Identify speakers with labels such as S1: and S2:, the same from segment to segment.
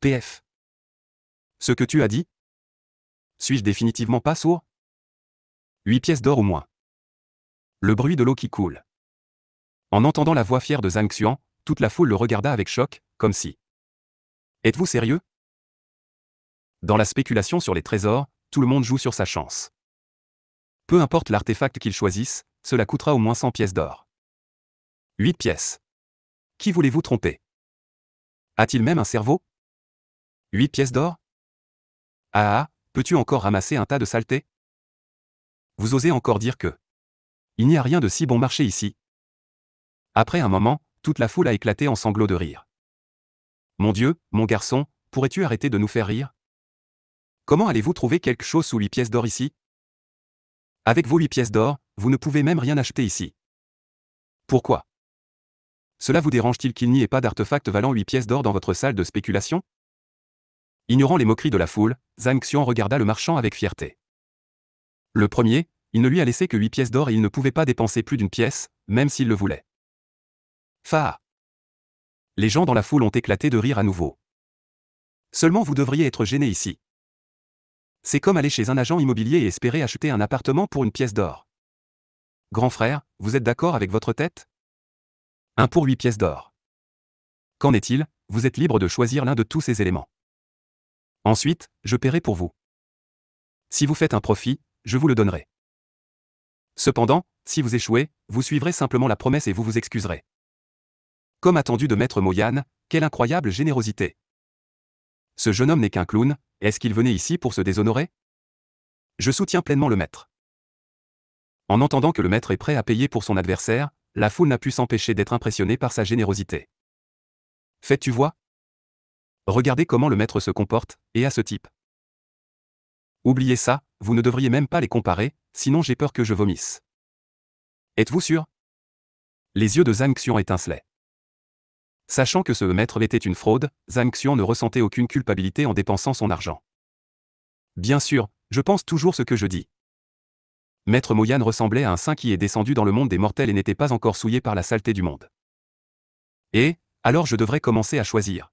S1: PF. Ce que tu as dit? Suis-je définitivement pas sourd? 8 pièces d'or au moins. Le bruit de l'eau qui coule. En entendant la voix fière de Zhang Xuan, toute la foule le regarda avec choc, comme si. Êtes-vous sérieux? Dans la spéculation sur les trésors, tout le monde joue sur sa chance. Peu importe l'artefact qu'ils choisissent, cela coûtera au moins 100 pièces d'or. 8 pièces. Qui voulez-vous tromper? A-t-il même un cerveau? 8 pièces d'or? Ah, peux-tu encore ramasser un tas de saletés? Vous osez encore dire que. Il n'y a rien de si bon marché ici. Après un moment, toute la foule a éclaté en sanglots de rire. Mon Dieu, mon garçon, pourrais-tu arrêter de nous faire rire? Comment allez-vous trouver quelque chose sous 8 pièces d'or ici? Avec vos 8 pièces d'or, vous ne pouvez même rien acheter ici. Pourquoi? Cela vous dérange-t-il qu'il n'y ait pas d'artefact valant 8 pièces d'or dans votre salle de spéculation? Ignorant les moqueries de la foule, Zhang Xuan regarda le marchand avec fierté. Le premier, il ne lui a laissé que 8 pièces d'or et il ne pouvait pas dépenser plus d'une pièce, même s'il le voulait. Fa. Les gens dans la foule ont éclaté de rire à nouveau. Seulement vous devriez être gêné ici. C'est comme aller chez un agent immobilier et espérer acheter un appartement pour une pièce d'or. Grand frère, vous êtes d'accord avec votre tête? Un pour 8 pièces d'or. Qu'en est-il? Vous êtes libre de choisir l'un de tous ces éléments. Ensuite, je paierai pour vous. Si vous faites un profit, je vous le donnerai. Cependant, si vous échouez, vous suivrez simplement la promesse et vous vous excuserez. Comme attendu de Maître Mo Yan, quelle incroyable générosité. Ce jeune homme n'est qu'un clown, est-ce qu'il venait ici pour se déshonorer? Je soutiens pleinement le maître. En entendant que le maître est prêt à payer pour son adversaire, la foule n'a pu s'empêcher d'être impressionnée par sa générosité. Faites-tu voir? Regardez comment le maître se comporte, et à ce type. Oubliez ça, vous ne devriez même pas les comparer, sinon j'ai peur que je vomisse. Êtes-vous sûr? Les yeux de Zhang Xuan étincelaient. Sachant que ce maître était une fraude, Zhang Xuan ne ressentait aucune culpabilité en dépensant son argent. Bien sûr, je pense toujours ce que je dis. Maître Mo Yan ressemblait à un saint qui est descendu dans le monde des mortels et n'était pas encore souillé par la saleté du monde. Et, alors je devrais commencer à choisir.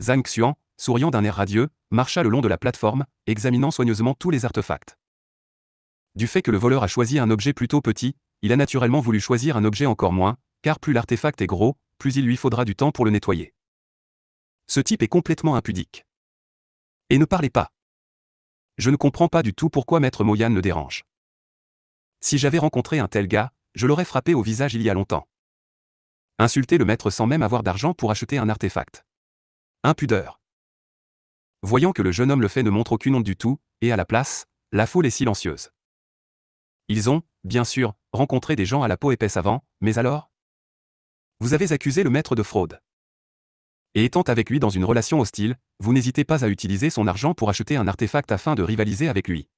S1: Zhang Xuan, souriant d'un air radieux, marcha le long de la plateforme, examinant soigneusement tous les artefacts. Du fait que le voleur a choisi un objet plutôt petit, il a naturellement voulu choisir un objet encore moins, car plus l'artefact est gros, plus il lui faudra du temps pour le nettoyer. Ce type est complètement impudique. Et ne parlez pas. Je ne comprends pas du tout pourquoi Maître Mo Yan le dérange. Si j'avais rencontré un tel gars, je l'aurais frappé au visage il y a longtemps. Insulter le maître sans même avoir d'argent pour acheter un artefact. Impudeur. Voyant que le jeune homme le fait ne montre aucune honte du tout, et à la place, la foule est silencieuse. Ils ont, bien sûr, rencontré des gens à la peau épaisse avant, mais alors? Vous avez accusé le maître de fraude. Et étant avec lui dans une relation hostile, vous n'hésitez pas à utiliser son argent pour acheter un artefact afin de rivaliser avec lui.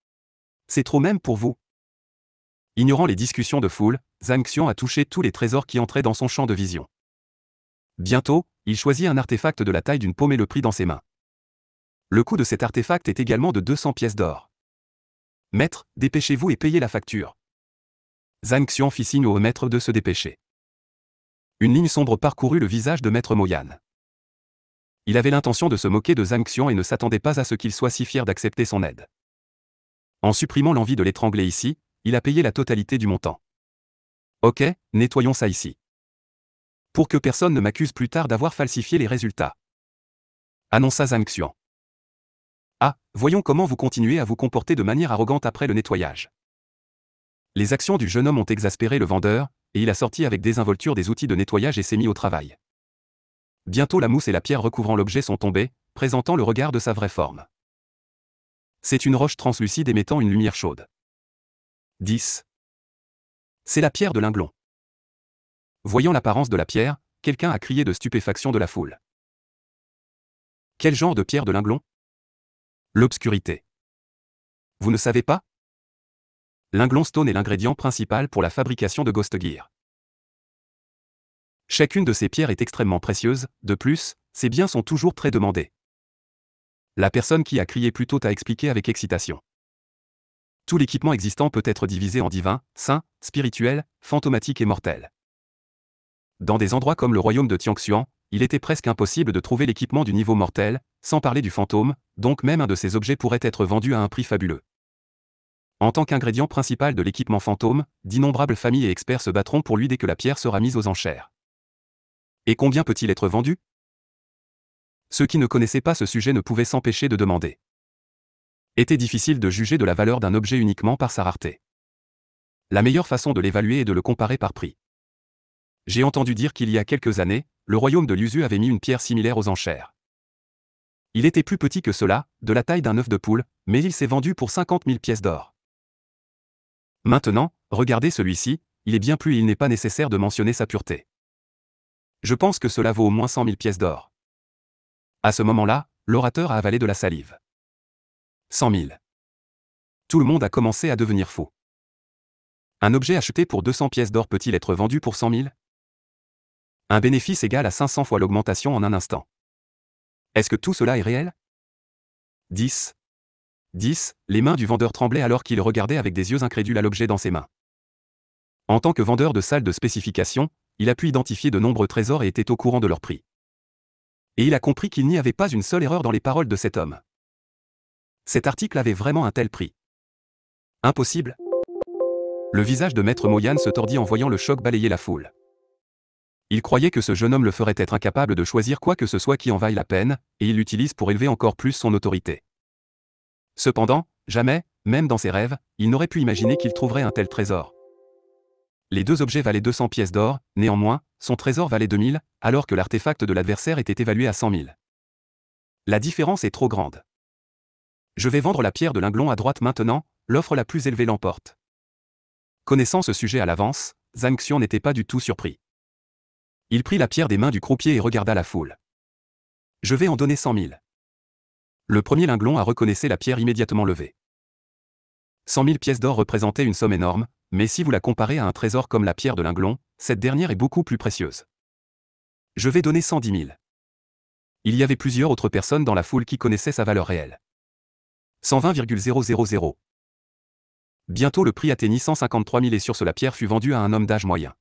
S1: C'est trop même pour vous. Ignorant les discussions de foule, Zhang Xuan a touché tous les trésors qui entraient dans son champ de vision. Bientôt, il choisit un artefact de la taille d'une paume et le prit dans ses mains. Le coût de cet artefact est également de 200 pièces d'or. Maître, dépêchez-vous et payez la facture. Zhang Xuan fit signe au maître de se dépêcher. Une ligne sombre parcourut le visage de Maître Mo Yan. Il avait l'intention de se moquer de Zhang Xuan et ne s'attendait pas à ce qu'il soit si fier d'accepter son aide. En supprimant l'envie de l'étrangler ici, il a payé la totalité du montant. Ok, nettoyons ça ici. Pour que personne ne m'accuse plus tard d'avoir falsifié les résultats. Annonça Zhang Xuan. Ah, voyons comment vous continuez à vous comporter de manière arrogante après le nettoyage. Les actions du jeune homme ont exaspéré le vendeur, et il a sorti avec désinvolture des outils de nettoyage et s'est mis au travail. Bientôt la mousse et la pierre recouvrant l'objet sont tombées, présentant le regard de sa vraie forme. C'est une roche translucide émettant une lumière chaude. 10. C'est la pierre de Linglon. Voyant l'apparence de la pierre, quelqu'un a crié de stupéfaction de la foule. Quel genre de pierre de Linglon? L'obscurité. Vous ne savez pas? Linglon Stone est l'ingrédient principal pour la fabrication de Ghost Gear. Chacune de ces pierres est extrêmement précieuse, de plus, ces biens sont toujours très demandés. La personne qui a crié plus tôt a expliqué avec excitation. Tout l'équipement existant peut être divisé en divin, saint, spirituel, fantomatique et mortel. Dans des endroits comme le royaume de Tianxian, il était presque impossible de trouver l'équipement du niveau mortel, sans parler du fantôme, donc même un de ces objets pourrait être vendu à un prix fabuleux. En tant qu'ingrédient principal de l'équipement fantôme, d'innombrables familles et experts se battront pour lui dès que la pierre sera mise aux enchères. Et combien peut-il être vendu? Ceux qui ne connaissaient pas ce sujet ne pouvaient s'empêcher de demander. Était difficile de juger de la valeur d'un objet uniquement par sa rareté. La meilleure façon de l'évaluer est de le comparer par prix. J'ai entendu dire qu'il y a quelques années, le royaume de Liuzu avait mis une pierre similaire aux enchères. Il était plus petit que cela, de la taille d'un œuf de poule, mais il s'est vendu pour 50 000 pièces d'or. Maintenant, regardez celui-ci, il est bien plus et il n'est pas nécessaire de mentionner sa pureté. Je pense que cela vaut au moins 100 000 pièces d'or. À ce moment-là, l'orateur a avalé de la salive. 100 000. Tout le monde a commencé à devenir fou. Un objet acheté pour 200 pièces d'or peut-il être vendu pour 100 000? Un bénéfice égal à 500 fois l'augmentation en un instant. Est-ce que tout cela est réel? 10. 10. Les mains du vendeur tremblaient alors qu'il regardait avec des yeux incrédules à l'objet dans ses mains. En tant que vendeur de salles de spécification, il a pu identifier de nombreux trésors et était au courant de leur prix. Et il a compris qu'il n'y avait pas une seule erreur dans les paroles de cet homme. Cet article avait vraiment un tel prix. Impossible? Le visage de Maître Moyan se tordit en voyant le choc balayer la foule. Il croyait que ce jeune homme le ferait être incapable de choisir quoi que ce soit qui en vaille la peine, et il l'utilise pour élever encore plus son autorité. Cependant, jamais, même dans ses rêves, il n'aurait pu imaginer qu'il trouverait un tel trésor. Les deux objets valaient 200 pièces d'or, néanmoins, son trésor valait 2000, alors que l'artefact de l'adversaire était évalué à 100 000. La différence est trop grande. Je vais vendre la pierre de Linglon à droite maintenant, l'offre la plus élevée l'emporte. Connaissant ce sujet à l'avance, Zhang Xian n'était pas du tout surpris. Il prit la pierre des mains du croupier et regarda la foule. Je vais en donner 100 000. Le premier Linglon a reconnaissé la pierre immédiatement levée. 100 000 pièces d'or représentaient une somme énorme, mais si vous la comparez à un trésor comme la pierre de Linglon, cette dernière est beaucoup plus précieuse. Je vais donner 110 000. Il y avait plusieurs autres personnes dans la foule qui connaissaient sa valeur réelle. 120,000. Bientôt le prix atteignit 153 000 et sur ce la pierre fut vendue à un homme d'âge moyen.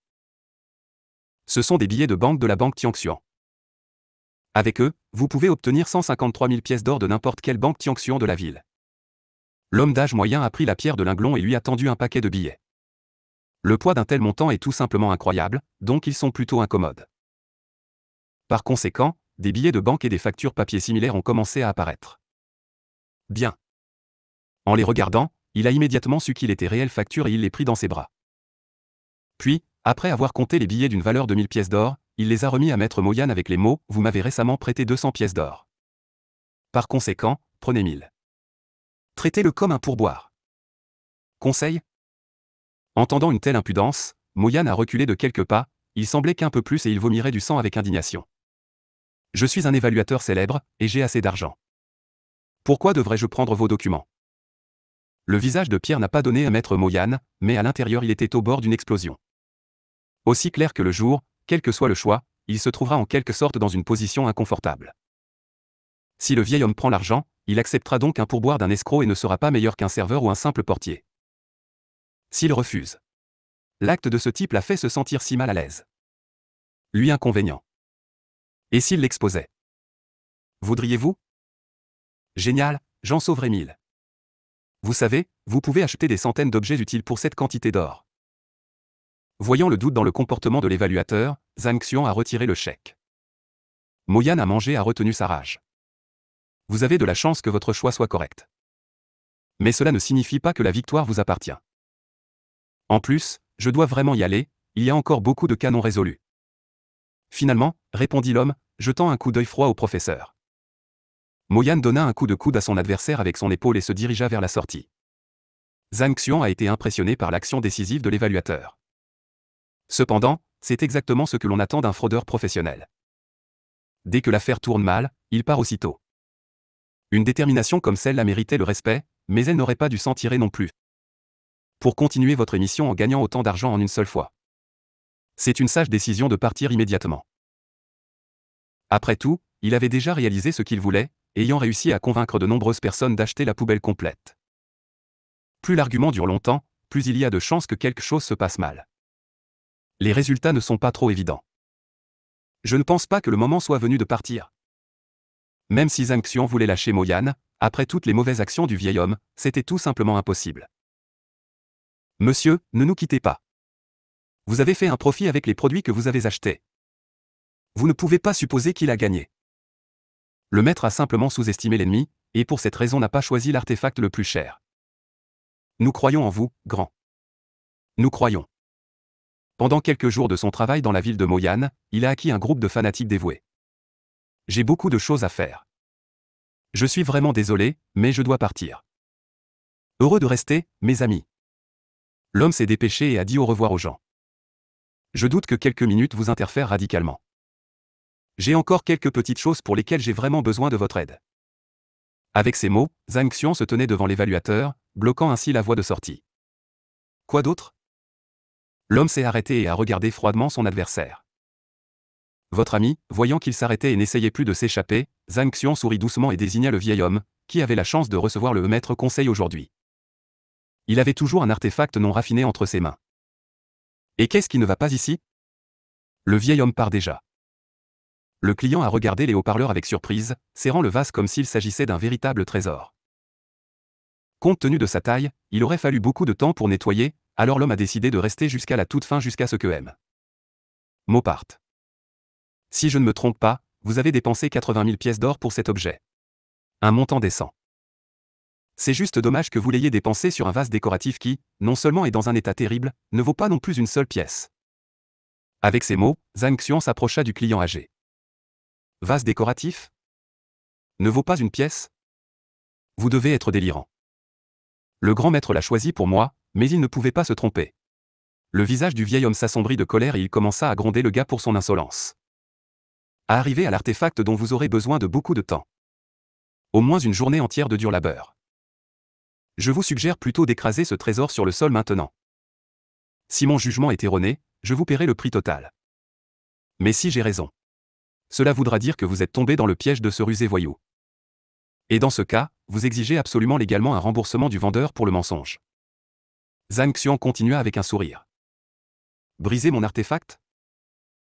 S1: Ce sont des billets de banque de la banque Tianxian. Avec eux, vous pouvez obtenir 153 000 pièces d'or de n'importe quelle banque Tianxian de la ville. L'homme d'âge moyen a pris la pierre de Linglon et lui a tendu un paquet de billets. Le poids d'un tel montant est tout simplement incroyable, donc ils sont plutôt incommodes. Par conséquent, des billets de banque et des factures papier similaires ont commencé à apparaître. Bien. En les regardant, il a immédiatement su qu'il était réelle facture et il les prit dans ses bras. Puis, après avoir compté les billets d'une valeur de 1000 pièces d'or, il les a remis à Maître Moyan avec les mots « Vous m'avez récemment prêté 200 pièces d'or. Par conséquent, prenez 1000. Traitez-le comme un pourboire. » Conseil? Entendant une telle impudence, Moyan a reculé de quelques pas, il semblait qu'un peu plus et il vomirait du sang avec indignation. Je suis un évaluateur célèbre, et j'ai assez d'argent. Pourquoi devrais-je prendre vos documents? Le visage de Pierre n'a pas donné à Maître Moyan, mais à l'intérieur il était au bord d'une explosion. Aussi clair que le jour, quel que soit le choix, il se trouvera en quelque sorte dans une position inconfortable. Si le vieil homme prend l'argent, il acceptera donc un pourboire d'un escroc et ne sera pas meilleur qu'un serveur ou un simple portier. S'il refuse, l'acte de ce type l'a fait se sentir si mal à l'aise. Lui inconvénient. Et s'il l'exposait? Voudriez-vous? Génial, j'en sauverai 1000. Vous savez, vous pouvez acheter des centaines d'objets utiles pour cette quantité d'or. Voyant le doute dans le comportement de l'évaluateur, Zhang Xian a retiré le chèque. Moyan a mangé a retenu sa rage. Vous avez de la chance que votre choix soit correct. Mais cela ne signifie pas que la victoire vous appartient. En plus, je dois vraiment y aller, il y a encore beaucoup de cas non résolus. Finalement, répondit l'homme, jetant un coup d'œil froid au professeur. Moyan donna un coup de coude à son adversaire avec son épaule et se dirigea vers la sortie. Zhang Xian a été impressionné par l'action décisive de l'évaluateur. Cependant, c'est exactement ce que l'on attend d'un fraudeur professionnel. Dès que l'affaire tourne mal, il part aussitôt. Une détermination comme celle-là méritait le respect, mais elle n'aurait pas dû s'en tirer non plus. Pour continuer votre émission en gagnant autant d'argent en une seule fois. C'est une sage décision de partir immédiatement. Après tout, il avait déjà réalisé ce qu'il voulait, ayant réussi à convaincre de nombreuses personnes d'acheter la poubelle complète. Plus l'argument dure longtemps, plus il y a de chances que quelque chose se passe mal. Les résultats ne sont pas trop évidents. Je ne pense pas que le moment soit venu de partir. Même si Zhang Xian voulait lâcher Mo Yan, après toutes les mauvaises actions du vieil homme, c'était tout simplement impossible. Monsieur, ne nous quittez pas. Vous avez fait un profit avec les produits que vous avez achetés. Vous ne pouvez pas supposer qu'il a gagné. Le maître a simplement sous-estimé l'ennemi, et pour cette raison n'a pas choisi l'artefact le plus cher. Nous croyons en vous, grand. Nous croyons. Pendant quelques jours de son travail dans la ville de Mo Yan, il a acquis un groupe de fanatiques dévoués. J'ai beaucoup de choses à faire. Je suis vraiment désolé, mais je dois partir. Heureux de rester, mes amis. L'homme s'est dépêché et a dit au revoir aux gens. Je doute que quelques minutes vous interfèrent radicalement. J'ai encore quelques petites choses pour lesquelles j'ai vraiment besoin de votre aide. Avec ces mots, Zhang Xian se tenait devant l'évaluateur, bloquant ainsi la voie de sortie. Quoi d'autre? L'homme s'est arrêté et a regardé froidement son adversaire. Votre ami, voyant qu'il s'arrêtait et n'essayait plus de s'échapper, Zhang Xian sourit doucement et désigna le vieil homme, qui avait la chance de recevoir le maître conseil aujourd'hui. Il avait toujours un artefact non raffiné entre ses mains. Et qu'est-ce qui ne va pas ici? Le vieil homme part déjà. Le client a regardé les haut-parleurs avec surprise, serrant le vase comme s'il s'agissait d'un véritable trésor. Compte tenu de sa taille, il aurait fallu beaucoup de temps pour nettoyer, alors l'homme a décidé de rester jusqu'à la toute fin jusqu'à ce que M. Mo parte. Si je ne me trompe pas, vous avez dépensé 80 000 pièces d'or pour cet objet. Un montant décent. C'est juste dommage que vous l'ayez dépensé sur un vase décoratif qui, non seulement est dans un état terrible, ne vaut pas non plus une seule pièce. Avec ces mots, Zhang Xian s'approcha du client âgé. Vase décoratif? Ne vaut pas une pièce? Vous devez être délirant. Le grand maître l'a choisi pour moi, mais il ne pouvait pas se tromper. Le visage du vieil homme s'assombrit de colère et il commença à gronder le gars pour son insolence. À arriver à l'artefact dont vous aurez besoin de beaucoup de temps. Au moins une journée entière de dur labeur. Je vous suggère plutôt d'écraser ce trésor sur le sol maintenant. Si mon jugement est erroné, je vous paierai le prix total. Mais si j'ai raison, cela voudra dire que vous êtes tombé dans le piège de ce rusé voyou. Et dans ce cas, vous exigez absolument légalement un remboursement du vendeur pour le mensonge. Zhang Xian continua avec un sourire. Briser mon artefact?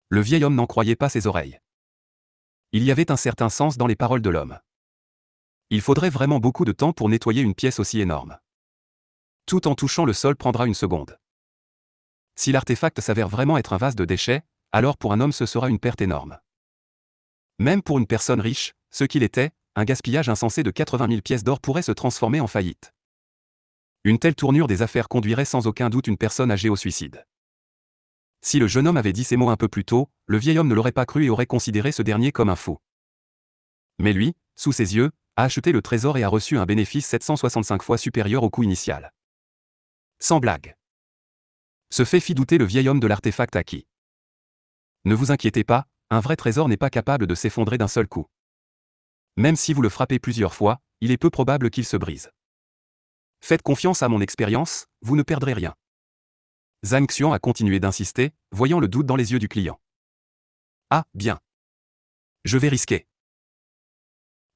S1: Le vieil homme n'en croyait pas ses oreilles. Il y avait un certain sens dans les paroles de l'homme. Il faudrait vraiment beaucoup de temps pour nettoyer une pièce aussi énorme. Tout en touchant le sol prendra une seconde. Si l'artefact s'avère vraiment être un vase de déchets, alors pour un homme ce sera une perte énorme. Même pour une personne riche, ce qu'il était, un gaspillage insensé de 80 000 pièces d'or pourrait se transformer en faillite. Une telle tournure des affaires conduirait sans aucun doute une personne âgée au suicide. Si le jeune homme avait dit ces mots un peu plus tôt, le vieil homme ne l'aurait pas cru et aurait considéré ce dernier comme un fou. Mais lui, sous ses yeux, a acheté le trésor et a reçu un bénéfice 765 fois supérieur au coût initial. Sans blague. Ce fait fit douter le vieil homme de l'artefact acquis. Ne vous inquiétez pas, un vrai trésor n'est pas capable de s'effondrer d'un seul coup. Même si vous le frappez plusieurs fois, il est peu probable qu'il se brise. Faites confiance à mon expérience, vous ne perdrez rien. Zhang Xian a continué d'insister, voyant le doute dans les yeux du client. Ah, bien. Je vais risquer.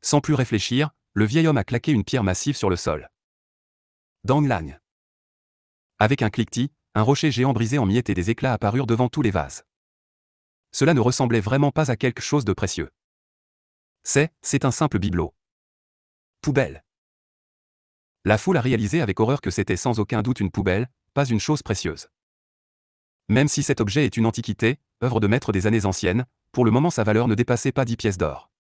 S1: Sans plus réfléchir, le vieil homme a claqué une pierre massive sur le sol. Dang Lang. Avec un cliquetis, un rocher géant brisé en miettes et des éclats apparurent devant tous les vases. Cela ne ressemblait vraiment pas à quelque chose de précieux. C'est un simple bibelot. Poubelle. La foule a réalisé avec horreur que c'était sans aucun doute une poubelle, pas une chose précieuse. Même si cet objet est une antiquité, œuvre de maître des années anciennes, pour le moment sa valeur ne dépassait pas 10 pièces d'or.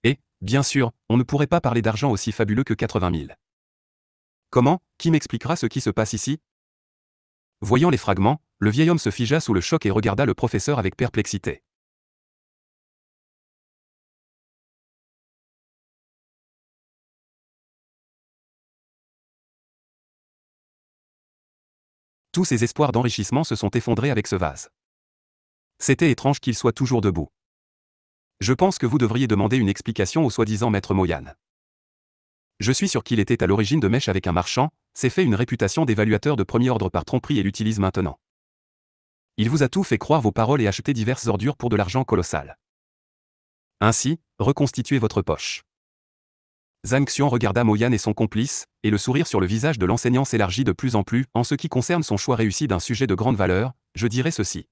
S1: Et, bien sûr, on ne pourrait pas parler d'argent aussi fabuleux que 80 000. Comment? Qui m'expliquera ce qui se passe ici? Voyant les fragments, le vieil homme se figea sous le choc et regarda le professeur avec perplexité. Tous ses espoirs d'enrichissement se sont effondrés avec ce vase. C'était étrange qu'il soit toujours debout. Je pense que vous devriez demander une explication au soi-disant maître Mo Yan. Je suis sûr qu'il était à l'origine de mèches avec un marchand, s'est fait une réputation d'évaluateur de premier ordre par tromperie et l'utilise maintenant. Il vous a tout fait croire vos paroles et acheté diverses ordures pour de l'argent colossal. Ainsi, reconstituez votre poche. Zhang Xian regarda Mo Yan et son complice, et le sourire sur le visage de l'enseignant s'élargit de plus en plus. En ce qui concerne son choix réussi d'un sujet de grande valeur, je dirais ceci.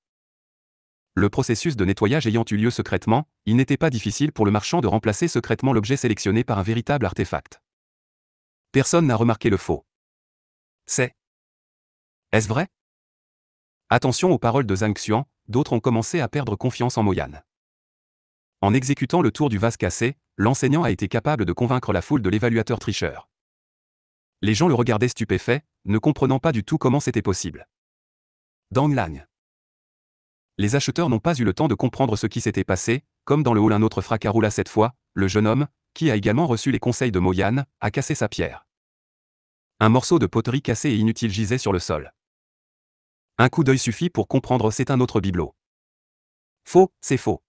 S1: Le processus de nettoyage ayant eu lieu secrètement, il n'était pas difficile pour le marchand de remplacer secrètement l'objet sélectionné par un véritable artefact. Personne n'a remarqué le faux. Est-ce vrai? Attention aux paroles de Zhang Xuan, d'autres ont commencé à perdre confiance en Mo Yan. En exécutant le tour du vase cassé, l'enseignant a été capable de convaincre la foule de l'évaluateur tricheur. Les gens le regardaient stupéfaits, ne comprenant pas du tout comment c'était possible. Dang Lang. Les acheteurs n'ont pas eu le temps de comprendre ce qui s'était passé, comme dans le hall un autre fracas roula cette fois, le jeune homme, qui a également reçu les conseils de Mo Yan, a cassé sa pierre. Un morceau de poterie cassé et inutile gisait sur le sol. Un coup d'œil suffit pour comprendre c'est un autre bibelot. Faux, c'est faux.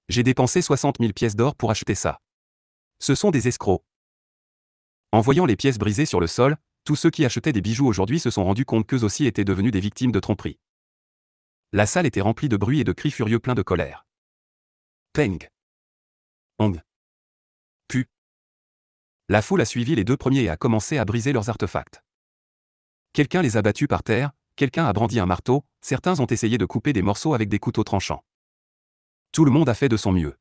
S1: J'ai dépensé 60 000 pièces d'or pour acheter ça. Ce sont des escrocs. En voyant les pièces brisées sur le sol, tous ceux qui achetaient des bijoux aujourd'hui se sont rendus compte qu'eux aussi étaient devenus des victimes de tromperie. La salle était remplie de bruit et de cris furieux pleins de colère. Peng. Ong. Pu. La foule a suivi les deux premiers et a commencé à briser leurs artefacts. Quelqu'un les a battus par terre, quelqu'un a brandi un marteau, certains ont essayé de couper des morceaux avec des couteaux tranchants. Tout le monde a fait de son mieux.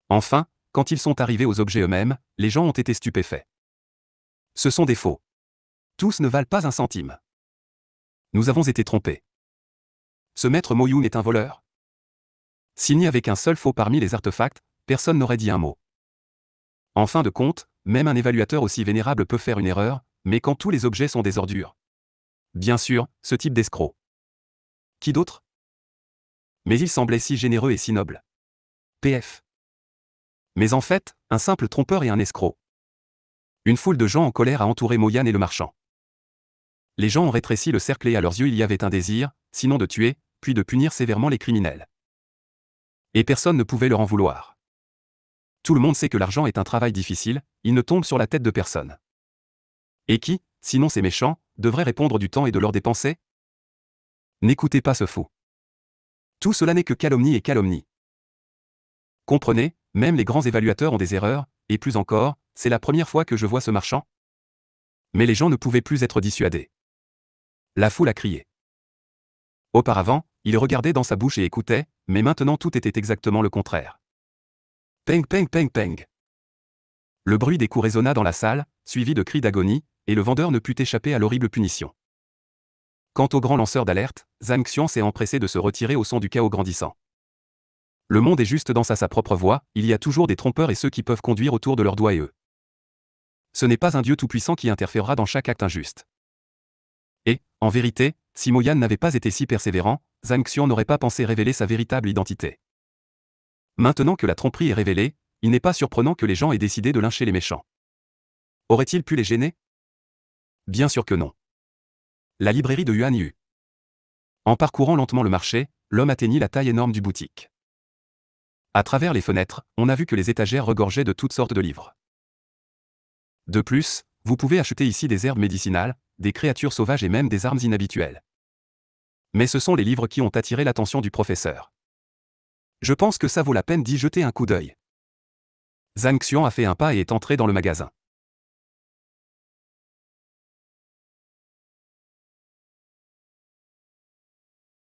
S1: Enfin, quand ils sont arrivés aux objets eux-mêmes, les gens ont été stupéfaits. Ce sont des faux. Tous ne valent pas un centime. Nous avons été trompés. Ce maître Mo Yun est un voleur. Signé avec un seul faux parmi les artefacts, personne n'aurait dit un mot. En fin de compte, même un évaluateur aussi vénérable peut faire une erreur, mais quand tous les objets sont des ordures. Bien sûr, ce type d'escroc. Qui d'autre? Mais il semblait si généreux et si noble. PF. Mais en fait, un simple trompeur et un escroc. Une foule de gens en colère a entouré Mo Yan et le marchand. Les gens ont rétréci le cercle et à leurs yeux il y avait un désir, sinon de tuer, puis de punir sévèrement les criminels. Et personne ne pouvait leur en vouloir. Tout le monde sait que l'argent est un travail difficile, il ne tombe sur la tête de personne. Et qui, sinon ces méchants, devrait répondre du temps et de leurs dépenser? N'écoutez pas ce fou. Tout cela n'est que calomnie et calomnie. Comprenez, même les grands évaluateurs ont des erreurs, et plus encore, c'est la première fois que je vois ce marchand. Mais les gens ne pouvaient plus être dissuadés. La foule a crié. Auparavant, il regardait dans sa bouche et écoutait, mais maintenant tout était exactement le contraire. Peng peng peng peng. Le bruit des coups résonna dans la salle, suivi de cris d'agonie, et le vendeur ne put échapper à l'horrible punition. Quant au grand lanceur d'alerte, Zhang Xuan s'est empressé de se retirer au son du chaos grandissant. Le monde est juste dans sa propre voie, il y a toujours des trompeurs et ceux qui peuvent conduire autour de leurs doigts et eux. Ce n'est pas un Dieu tout-puissant qui interférera dans chaque acte injuste. Et, en vérité, si Mo Yan n'avait pas été si persévérant, Zhang Xuan n'aurait pas pensé révéler sa véritable identité. Maintenant que la tromperie est révélée, il n'est pas surprenant que les gens aient décidé de lyncher les méchants. Aurait-il pu les gêner? Bien sûr que non. La librairie de Yuan Yu. En parcourant lentement le marché, l'homme atteignit la taille énorme du boutique. À travers les fenêtres, on a vu que les étagères regorgeaient de toutes sortes de livres. De plus, vous pouvez acheter ici des herbes médicinales, des créatures sauvages et même des armes inhabituelles. Mais ce sont les livres qui ont attiré l'attention du professeur. Je pense que ça vaut la peine d'y jeter un coup d'œil. Zhang Xuan a fait un pas et est entré dans le magasin.